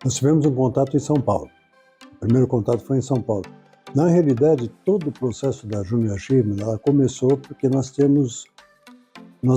Nós tivemos um contato em São Paulo. O primeiro contato foi em São Paulo. Na realidade, todo o processo da Junior Achievement, ela começou porque nós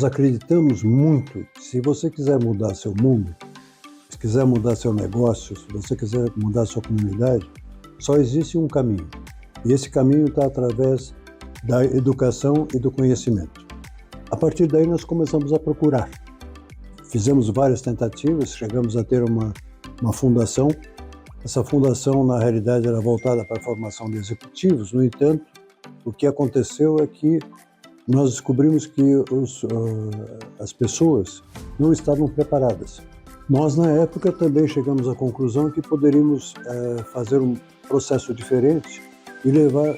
acreditamos muito que se você quiser mudar seu mundo, se quiser mudar seu negócio, se você quiser mudar sua comunidade, só existe um caminho. E esse caminho está através da educação e do conhecimento. A partir daí nós começamos a procurar. Fizemos várias tentativas, chegamos a ter uma fundação. Essa fundação, na realidade, era voltada para a formação de executivos. No entanto, o que aconteceu é que nós descobrimos que as pessoas não estavam preparadas. Nós, na época, também chegamos à conclusão que poderíamos fazer um processo diferente e levar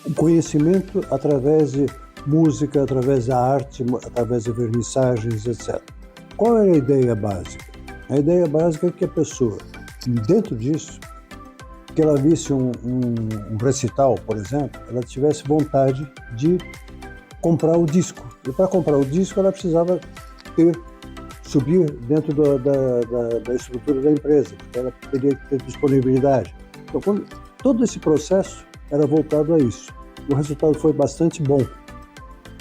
o conhecimento através de música, através da arte, através de vernissagens, etc. Qual era a ideia básica? A ideia básica é que a pessoa, dentro disso, que ela visse um recital, por exemplo, ela tivesse vontade de comprar o disco. E para comprar o disco, ela precisava subir dentro da estrutura da empresa, porque ela teria que ter disponibilidade. Então, todo esse processo era voltado a isso. O resultado foi bastante bom.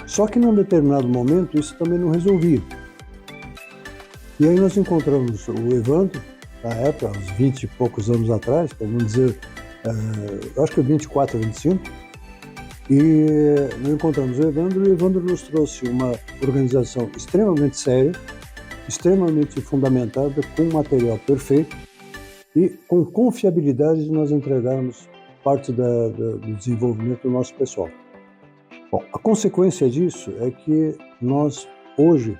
Só que, num determinado momento, isso também não resolvia. E aí nós encontramos o Evandro, na época, uns 20 e poucos anos atrás, para não dizer, eu acho que 24, 25, e nós encontramos o Evandro, e o Evandro nos trouxe uma organização extremamente séria, extremamente fundamentada, com material perfeito e com confiabilidade de nós entregarmos parte do desenvolvimento do nosso pessoal. Bom, a consequência disso é que nós, hoje,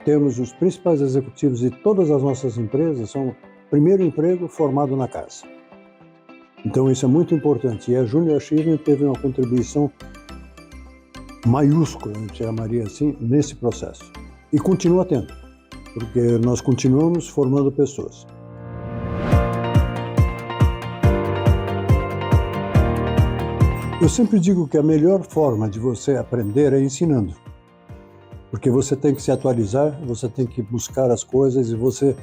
temos os principais executivos de todas as nossas empresas, são primeiro emprego formado na casa. Então isso é muito importante, e a Junior Achievement teve uma contribuição maiúscula, eu chamaria assim, nesse processo. E continua tendo, porque nós continuamos formando pessoas. Eu sempre digo que a melhor forma de você aprender é ensinando. Porque você tem que se atualizar, você tem que buscar as coisas e você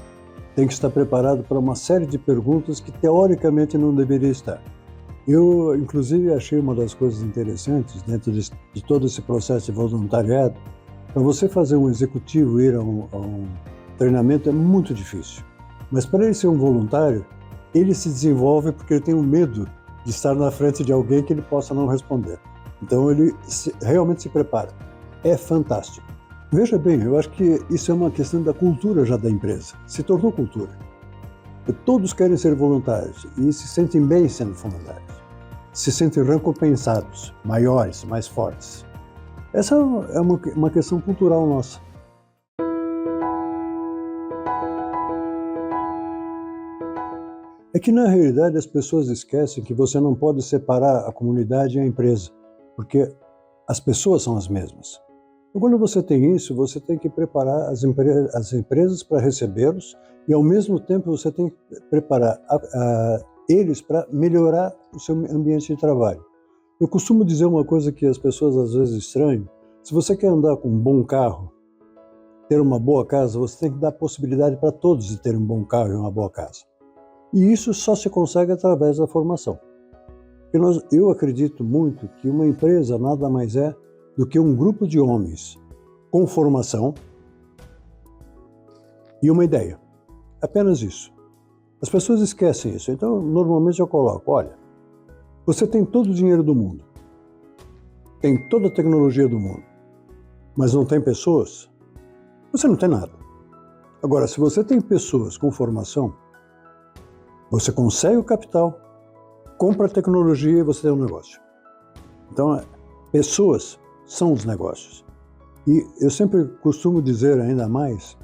tem que estar preparado para uma série de perguntas que teoricamente não deveria estar. Eu, inclusive, achei uma das coisas interessantes dentro de todo esse processo de voluntariado. Para você fazer um executivo ir a um treinamento é muito difícil. Mas para ele ser um voluntário, ele se desenvolve porque ele tem um medo de estar na frente de alguém que ele possa não responder. Então ele realmente se prepara. É fantástico. Veja bem, eu acho que isso é uma questão da cultura já da empresa. Se tornou cultura. Todos querem ser voluntários e se sentem bem sendo voluntários. Se sentem recompensados, maiores, mais fortes. Essa é uma questão cultural nossa. É que, na realidade, as pessoas esquecem que você não pode separar a comunidade e a empresa, porque as pessoas são as mesmas. Então, quando você tem isso, você tem que preparar as empresas para recebê-los e, ao mesmo tempo, você tem que preparar eles para melhorar o seu ambiente de trabalho. Eu costumo dizer uma coisa que as pessoas às vezes estranham. Se você quer andar com um bom carro, ter uma boa casa, você tem que dar possibilidade para todos de terem um bom carro e uma boa casa. E isso só se consegue através da formação. Eu acredito muito que uma empresa nada mais é do que um grupo de homens com formação e uma ideia. Apenas isso. As pessoas esquecem isso. Então, normalmente eu coloco, olha, você tem todo o dinheiro do mundo, tem toda a tecnologia do mundo, mas não tem pessoas, você não tem nada. Agora, se você tem pessoas com formação, você consegue o capital, compra a tecnologia e você tem um negócio. Então, pessoas são os negócios. E eu sempre costumo dizer ainda mais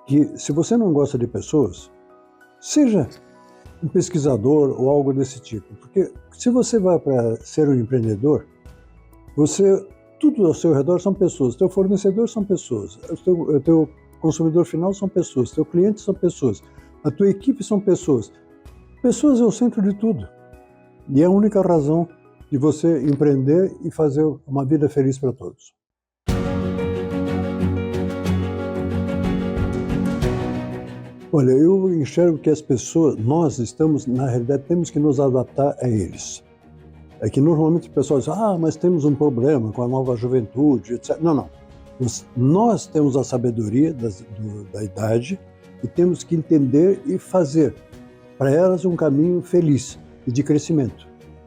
que se você não gosta de pessoas, seja um pesquisador ou algo desse tipo. Porque se você vai para ser um empreendedor, tudo ao seu redor são pessoas. Teu fornecedor são pessoas. O teu consumidor final são pessoas. Teu cliente são pessoas. A tua equipe são pessoas. Pessoas é o centro de tudo. E é a única razão de você empreender e fazer uma vida feliz para todos. Olha, eu enxergo que as pessoas, nós estamos, na realidade, temos que nos adaptar a eles. É que normalmente o pessoal diz, mas temos um problema com a nova juventude, etc. Não, não. Nós temos a sabedoria da idade e temos que entender e fazer para elas um caminho feliz e de crescimento.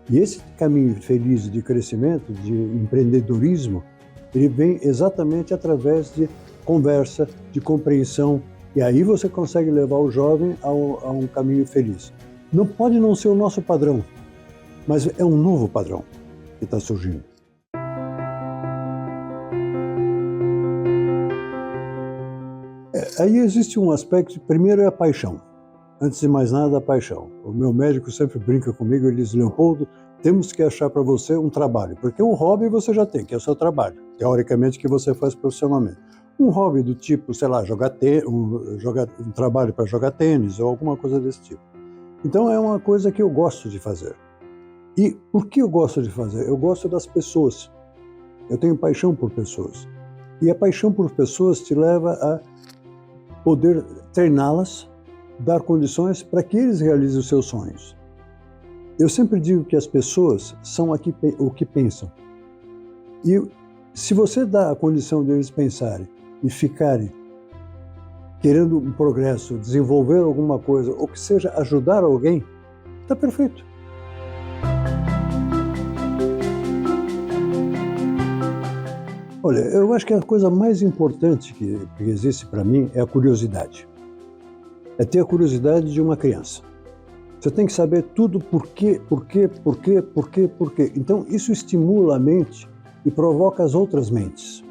E esse caminho feliz de crescimento, de empreendedorismo, ele vem exatamente através de conversa, de compreensão, e aí você consegue levar o jovem a um caminho feliz. Não pode não ser o nosso padrão, mas é um novo padrão que está surgindo. Aí existe um aspecto, primeiro é a paixão. Antes de mais nada, a paixão. O meu médico sempre brinca comigo, ele diz, Leopoldo, temos que achar para você um trabalho, porque um hobby você já tem, que é o seu trabalho, teoricamente, que você faz profissionalmente. Um hobby do tipo, sei lá, um trabalho para jogar tênis ou alguma coisa desse tipo. Então é uma coisa que eu gosto de fazer. E por que eu gosto de fazer? Eu gosto das pessoas. Eu tenho paixão por pessoas. E a paixão por pessoas te leva a poder treiná-las, dar condições para que eles realizem os seus sonhos. Eu sempre digo que as pessoas são o que pensam. E se você dá a condição deles pensarem e ficarem querendo um progresso, desenvolver alguma coisa, ou que seja ajudar alguém, está perfeito. Olha, eu acho que a coisa mais importante que existe para mim é a curiosidade. É ter a curiosidade de uma criança. Você tem que saber tudo por quê. Então, isso estimula a mente e provoca as outras mentes.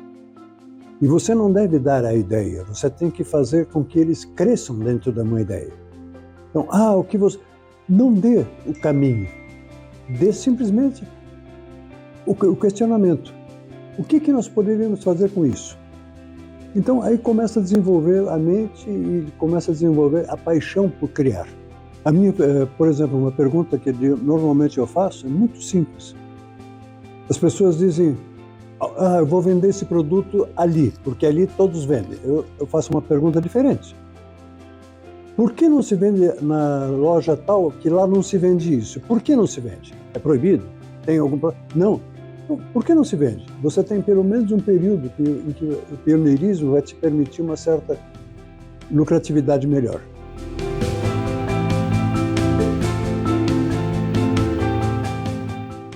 E você não deve dar a ideia, você tem que fazer com que eles cresçam dentro da uma ideia. Então, o que você... Não dê o caminho, dê simplesmente o questionamento. O que nós poderíamos fazer com isso? Então, aí começa a desenvolver a mente e começa a desenvolver a paixão por criar. A minha, por exemplo, uma pergunta que normalmente eu faço é muito simples. As pessoas dizem, eu vou vender esse produto ali, porque ali todos vendem. Eu faço uma pergunta diferente. Por que não se vende na loja tal que lá não se vende isso? Por que não se vende? É proibido? Tem algum problema? Não. Por que não se vende? Você tem pelo menos um período em que o pioneirismo vai te permitir uma certa lucratividade melhor.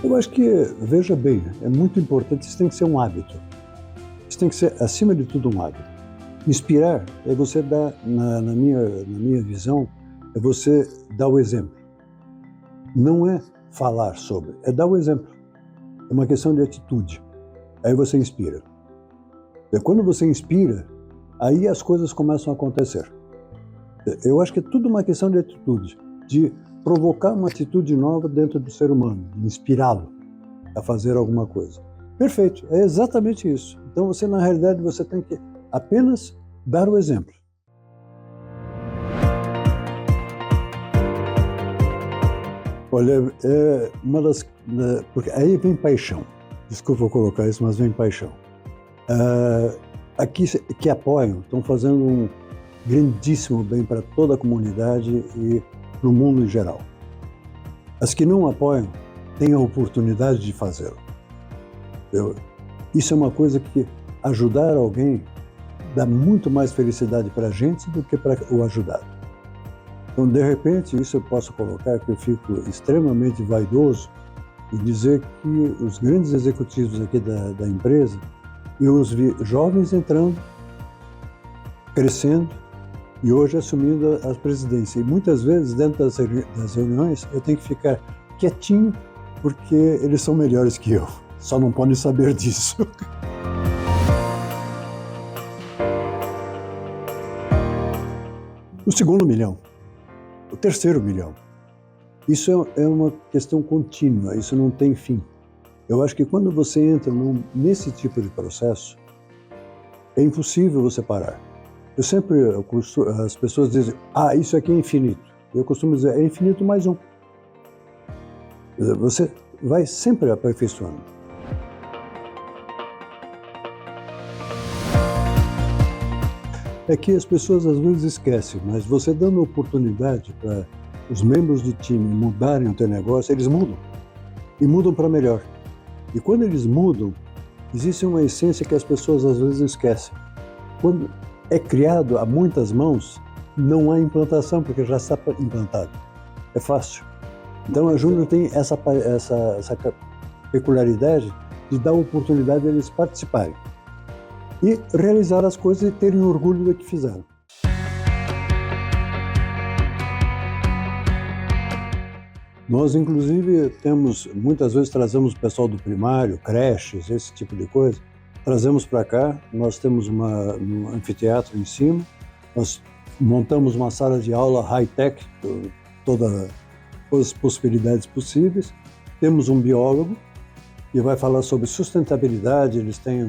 Eu acho que, veja bem, é muito importante, isso tem que ser um hábito. Isso tem que ser, acima de tudo, um hábito. Inspirar é você dar, na minha visão, é você dar o exemplo. Não é falar sobre, é dar o exemplo. É uma questão de atitude. Aí você inspira. E quando você inspira, aí as coisas começam a acontecer. Eu acho que é tudo uma questão de atitude, de provocar uma atitude nova dentro do ser humano, de inspirá-lo a fazer alguma coisa. Perfeito, é exatamente isso. Então você, na realidade, você tem que apenas dar o exemplo. Olha, é uma das... Porque aí vem paixão. Desculpa eu colocar isso, mas vem paixão. Aqui que apoiam, estão fazendo um grandíssimo bem para toda a comunidade e para o mundo em geral. As que não apoiam, têm a oportunidade de fazê-lo. Isso é uma coisa que ajudar alguém dá muito mais felicidade para a gente do que para o ajudado. Então, de repente, isso eu posso colocar que eu fico extremamente vaidoso e dizer que os grandes executivos aqui da empresa, eu os vi jovens entrando, crescendo e hoje assumindo a presidência. E muitas vezes, dentro das reuniões, eu tenho que ficar quietinho porque eles são melhores que eu. Só não podem saber disso. O segundo milhão. O terceiro milhão. Isso é uma questão contínua, isso não tem fim. Eu acho que quando você entra nesse tipo de processo, é impossível você parar. As pessoas dizem, isso aqui é infinito. Eu costumo dizer, é infinito mais um. Você vai sempre aperfeiçoando. É que as pessoas às vezes esquecem, mas você dando oportunidade para os membros do time mudarem o teu negócio, eles mudam. E mudam para melhor. E quando eles mudam, existe uma essência que as pessoas às vezes esquecem. Quando é criado a muitas mãos, não há implantação, porque já está implantado. É fácil. Então a Júnior tem essa peculiaridade de dar oportunidade deles participarem e realizar as coisas e terem orgulho do que fizeram. Nós, inclusive, muitas vezes trazemos o pessoal do primário, creches, esse tipo de coisa, trazemos para cá. Nós temos um anfiteatro em cima, nós montamos uma sala de aula high-tech, todas as possibilidades possíveis. Temos um biólogo que vai falar sobre sustentabilidade. Eles têm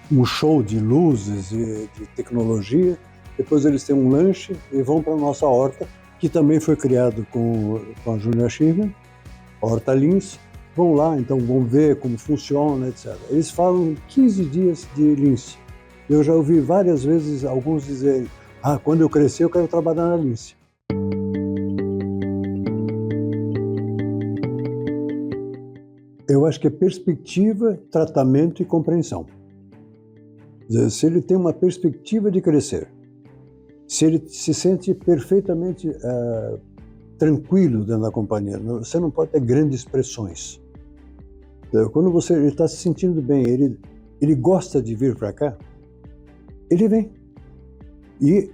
um show de luzes e de tecnologia. Depois eles têm um lanche e vão para a nossa horta, que também foi criado com a Junior Achievement, a Horta Lince. Vão lá, então vão ver como funciona, etc. Eles falam 15 dias de lince. Eu já ouvi várias vezes alguns dizerem: quando eu crescer eu quero trabalhar na lince. Eu acho que é perspectiva, tratamento e compreensão. Quer dizer, se ele tem uma perspectiva de crescer, se ele se sente perfeitamente tranquilo dentro da companhia, você não pode ter grandes pressões. Então, quando ele está se sentindo bem, ele gosta de vir para cá, ele vem. E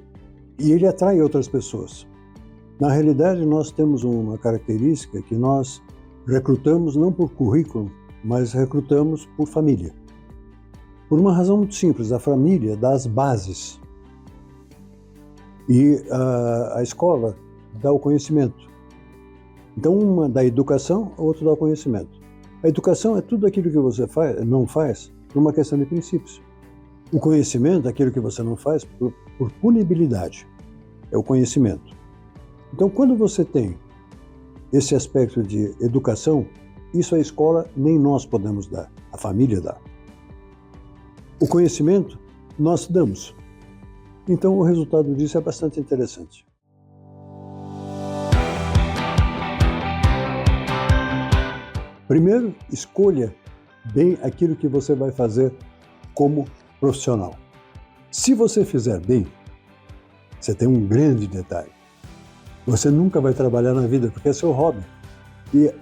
ele atrai outras pessoas. Na realidade, nós temos uma característica que nós recrutamos não por currículo, mas recrutamos por família. Por uma razão muito simples: a família dá as bases. E a escola dá o conhecimento. Então, uma dá a educação, a outra dá o conhecimento. A educação é tudo aquilo que você não faz por uma questão de princípios. O conhecimento é aquilo que você não faz por punibilidade. É o conhecimento. Então, quando você tem esse aspecto de educação, isso a escola nem nós podemos dar, a família dá. O conhecimento nós damos. Então, o resultado disso é bastante interessante. Primeiro, escolha bem aquilo que você vai fazer como profissional. Se você fizer bem, você tem um grande detalhe: você nunca vai trabalhar na vida, porque é seu hobby. E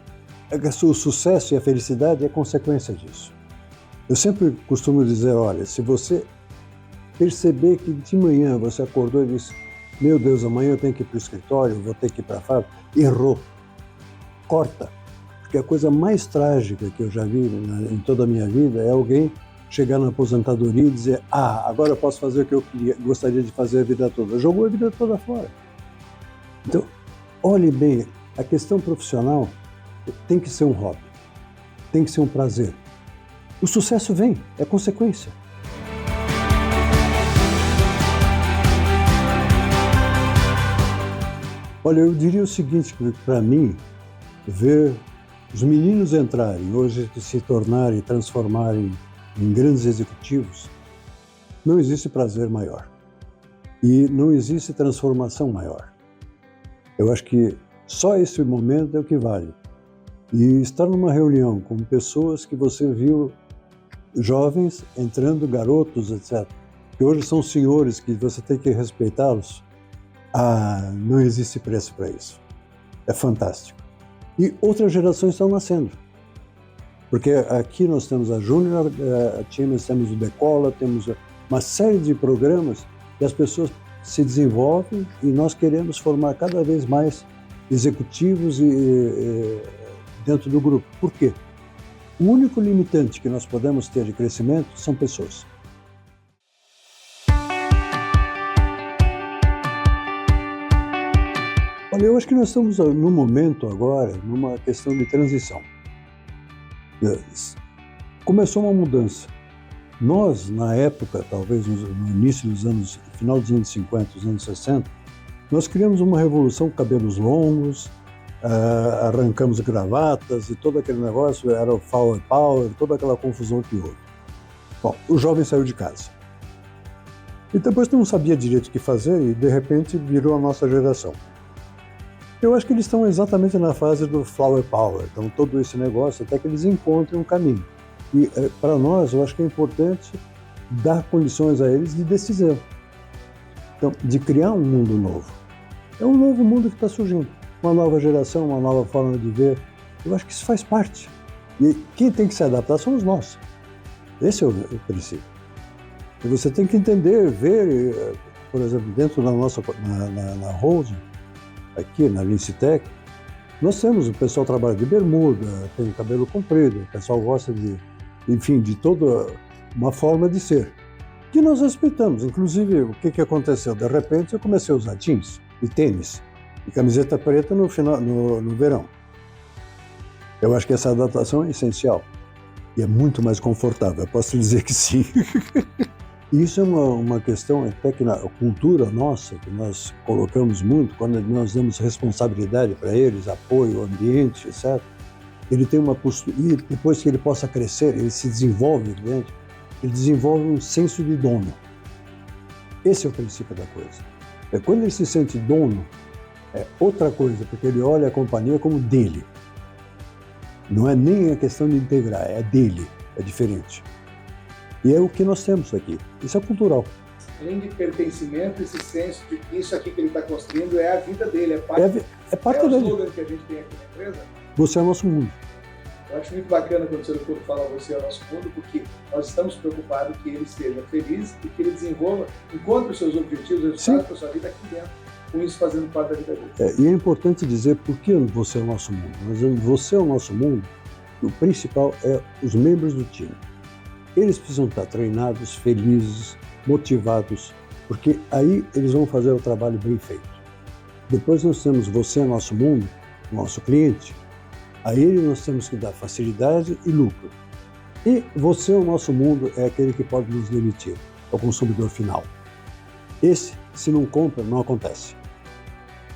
o sucesso e a felicidade é consequência disso. Eu sempre costumo dizer: olha, se você perceber que de manhã você acordou e disse: meu Deus, amanhã eu tenho que ir para o escritório, vou ter que ir para a fábrica, errou. Corta. Porque a coisa mais trágica que eu já vi em toda a minha vida é alguém chegar na aposentadoria e dizer: agora eu posso fazer o que eu gostaria de fazer a vida toda. Jogou a vida toda fora. Então, olhe bem, a questão profissional tem que ser um hobby, tem que ser um prazer. O sucesso vem, é consequência. Olha, eu diria o seguinte, para mim, ver os meninos entrarem, hoje se tornarem, transformarem em grandes executivos, não existe prazer maior. E não existe transformação maior. Eu acho que só esse momento é o que vale. E estar numa reunião com pessoas que você viu, jovens entrando, garotos, etc., que hoje são senhores, que você tem que respeitá-los, não existe preço para isso. É fantástico. E outras gerações estão nascendo. Porque aqui nós temos a Junior Achievement, temos o Decola, temos uma série de programas que as pessoas se desenvolvem e nós queremos formar cada vez mais executivos dentro do grupo. Por quê? O único limitante que nós podemos ter de crescimento são pessoas. Olha, eu acho que nós estamos no momento agora, numa questão de transição. Começou uma mudança. Nós, na época, talvez no início dos anos, final dos anos 50, dos anos 60, nós criamos uma revolução com cabelos longos, arrancamos gravatas e todo aquele negócio, era o Flower Power, toda aquela confusão que houve. Bom, o jovem saiu de casa. E depois não sabia direito o que fazer e, de repente, virou a nossa geração. Eu acho que eles estão exatamente na fase do flower power, então todo esse negócio, até que eles encontrem um caminho. E, para nós, eu acho que é importante dar condições a eles de decisão. Então, de criar um mundo novo. É um novo mundo que está surgindo. Uma nova geração, uma nova forma de ver. Eu acho que isso faz parte. E quem tem que se adaptar somos nós. Esse é o princípio. E você tem que entender, ver, por exemplo, dentro da nossa, na Rose, aqui na Lincitec, nós temos, o pessoal trabalha de bermuda, tem cabelo comprido, o pessoal gosta de, enfim, de toda uma forma de ser, que nós respeitamos. Inclusive, o que aconteceu? De repente, eu comecei a usar jeans e tênis e camiseta preta no verão. Eu acho que essa adaptação é essencial e é muito mais confortável, eu posso dizer que sim. Isso é uma questão até que na cultura nossa, que nós colocamos muito, quando nós damos responsabilidade para eles, apoio, ambiente, etc. Ele tem uma postura, e depois que ele possa crescer, ele se desenvolve dentro, ele desenvolve um senso de dono. Esse é o princípio da coisa. Quando ele se sente dono, é outra coisa, porque ele olha a companhia como dele. Não é nem a questão de integrar, é dele, é diferente. E é o que nós temos aqui. Isso é cultural. Além de pertencimento, esse senso de que isso aqui que ele está construindo é a vida dele, é parte, parte dele. É o slogan que a gente tem aqui na empresa. Você é o nosso mundo. Eu acho muito bacana quando o Sr. Doutor fala você é o nosso mundo, porque nós estamos preocupados que ele esteja feliz e que ele desenvolva, encontre os seus objetivos, os resultados para a sua vida aqui dentro, com isso fazendo parte da vida dele. E é importante dizer por que você é o nosso mundo. Mas você é o nosso mundo, e o principal é os membros do time. Eles precisam estar treinados, felizes, motivados, porque aí eles vão fazer o trabalho bem feito. Depois nós temos você, nosso mundo, nosso cliente. A ele nós temos que dar facilidade e lucro. E você, o nosso mundo, é aquele que pode nos demitir, é o consumidor final. Esse, se não compra, não acontece.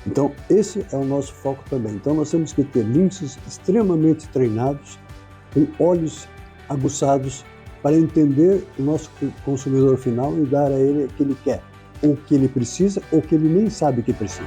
Então, esse é o nosso foco também. Então, nós temos que ter linces extremamente treinados, com olhos aguçados, para entender o nosso consumidor final e dar a ele o que ele quer, ou o que ele precisa, ou o que ele nem sabe que precisa.